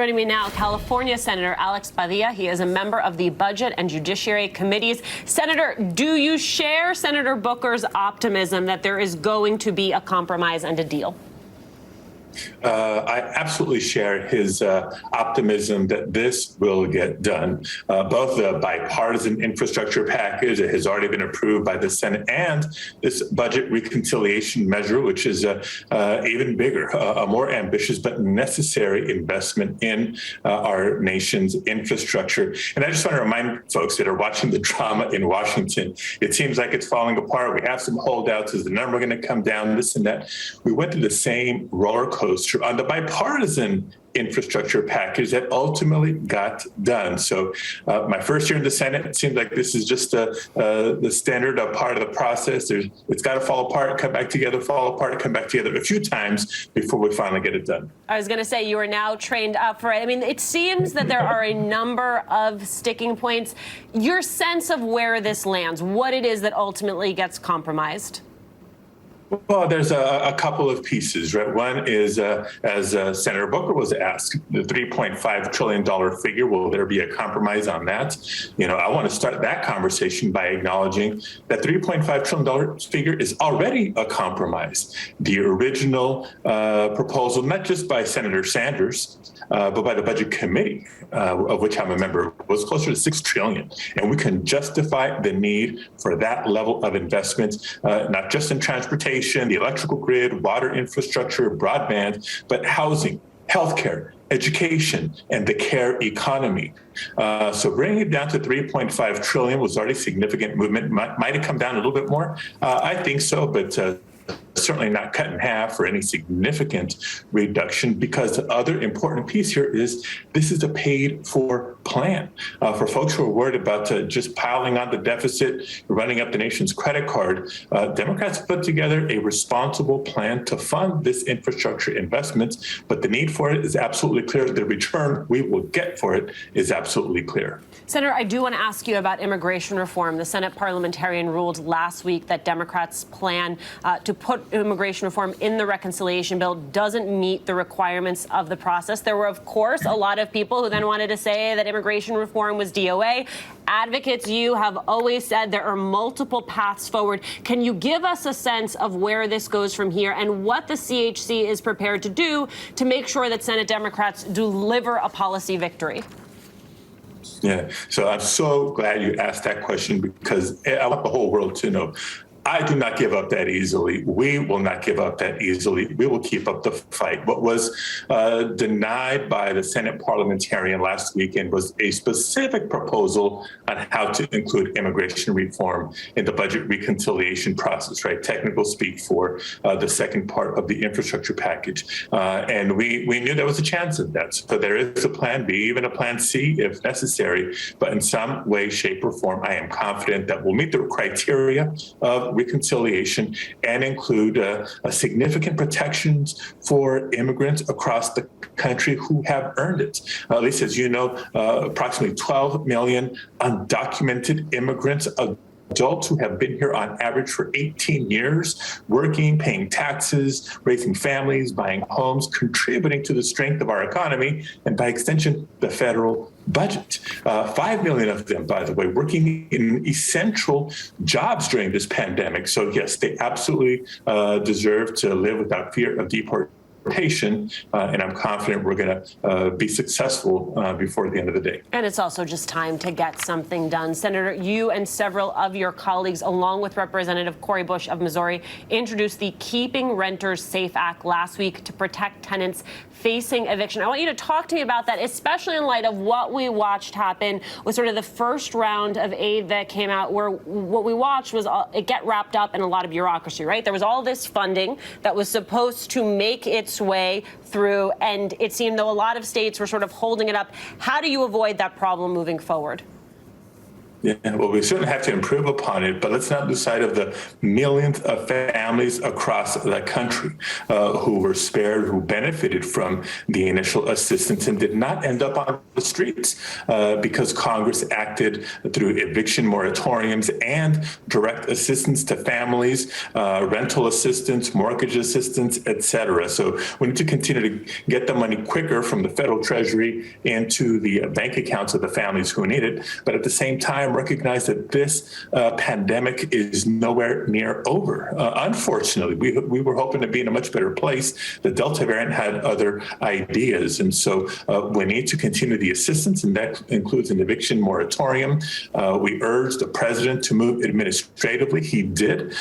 Joining me now, California Senator Alex Padilla. He is a member of the Budget and Judiciary Committees. Senator, do you share Senator Booker's optimism that there is going to be a compromise and a deal? I absolutely share his optimism that this will get done. Both the bipartisan infrastructure package that has already been approved by the Senate and this budget reconciliation measure, which is even bigger, a more ambitious but necessary investment in our nation's infrastructure. And I just want to remind folks that are watching the drama in Washington, it seems like it's falling apart. We have some holdouts. Is the number going to come down? This and that. We went through the same roller coaster on the bipartisan infrastructure package that ultimately got done. So my first year in the Senate, it seems like this is just the standard part of the process. It's got to fall apart, come back together, fall apart, come back together a few times before we finally get it done. I was going to say, you are now trained up for it. I mean, it seems that there are a number of sticking points. Your sense of where this lands, what it is that ultimately gets compromised? Well, there's a couple of pieces, right? One is, as Senator Booker was asked, the $3.5 trillion figure, will there be a compromise on that? You know, I want to start that conversation by acknowledging that $3.5 trillion figure is already a compromise. The original proposal, not just by Senator Sanders, but by the Budget Committee, of which I'm a member, was closer to $6 trillion. And we can justify the need for that level of investment, not just in transportation, the electrical grid, water infrastructure, broadband, but housing, healthcare, education, and the care economy. So bringing it down to 3.5 trillion was already significant movement. Might have come down a little bit more? I think so, but certainly not cut in half or any significant reduction, because the other important piece here is this is a paid for plan. For folks who are worried about just piling on the deficit, running up the nation's credit card, Democrats put together a responsible plan to fund this infrastructure investment, but the need for it is absolutely clear. The return we will get for it is absolutely clear. Senator, I do want to ask you about immigration reform. The Senate parliamentarian ruled last week that Democrats' plan to put immigration reform in the reconciliation bill doesn't meet the requirements of the process. There were, of course, a lot of people who then wanted to say that immigration reform was DOA. Advocates, you have always said there are multiple paths forward. Can you give us a sense of where this goes from here and what the CHC is prepared to do to make sure that Senate Democrats deliver a policy victory? Yeah, so I'm so glad you asked that question, because I want the whole world to know I do not give up that easily. We will not give up that easily. We will keep up the fight. What was denied by the Senate parliamentarian last weekend was a specific proposal on how to include immigration reform in the budget reconciliation process, right? Technical speak for the second part of the infrastructure package. And we knew there was a chance of that. So there is a plan B, even a plan C if necessary. But in some way, shape, or form, I am confident that we'll meet the criteria of reconciliation and include significant protections for immigrants across the country who have earned it. At least, as you know, approximately 12 million undocumented immigrants, adults who have been here on average for 18 years, working, paying taxes, raising families, buying homes, contributing to the strength of our economy, and by extension, the federal budget. 5 million of them, by the way, working in essential jobs during this pandemic. So yes, they absolutely deserve to live without fear of deportation. And I'm confident we're going to be successful before the end of the day. And it's also just time to get something done. Senator, you and several of your colleagues, along with Representative Cori Bush of Missouri, introduced the Keeping Renters Safe Act last week to protect tenants facing eviction. I want you to talk to me about that, especially in light of what we watched happen with sort of the first round of aid that came out, where what we watched was it get wrapped up in a lot of bureaucracy, right? There was all this funding that was supposed to make its way through, and it seemed though a lot of states were sort of holding it up. How do you avoid that problem moving forward? Yeah, well, we certainly have to improve upon it, but let's not lose sight of the millions of families across the country who were spared, who benefited from the initial assistance and did not end up on the streets because Congress acted through eviction moratoriums and direct assistance to families, rental assistance, mortgage assistance, et cetera. So we need to continue to get the money quicker from the federal treasury into the bank accounts of the families who need it. But at the same time, recognize that this pandemic is nowhere near over. Unfortunately, we were hoping to be in a much better place. The Delta variant had other ideas. And so we need to continue the assistance, and that includes an eviction moratorium. We urged the president to move administratively. He did.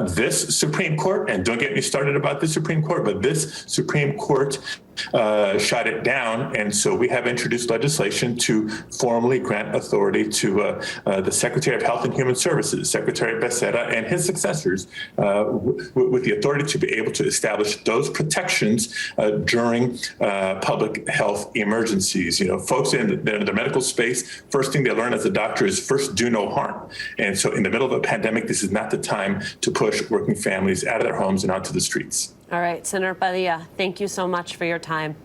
This Supreme Court, and don't get me started about the Supreme Court, but this Supreme Court shot it down. And so we have introduced legislation to formally grant authority to the Secretary of Health and Human Services, Secretary Becerra, and his successors with the authority to be able to establish those protections during public health emergencies. You know, folks in the medical space, first thing they learn as a doctor is first do no harm. And so in the middle of a pandemic, this is not the time to push working families out of their homes and onto the streets. All right, Senator Padilla, thank you so much for your time.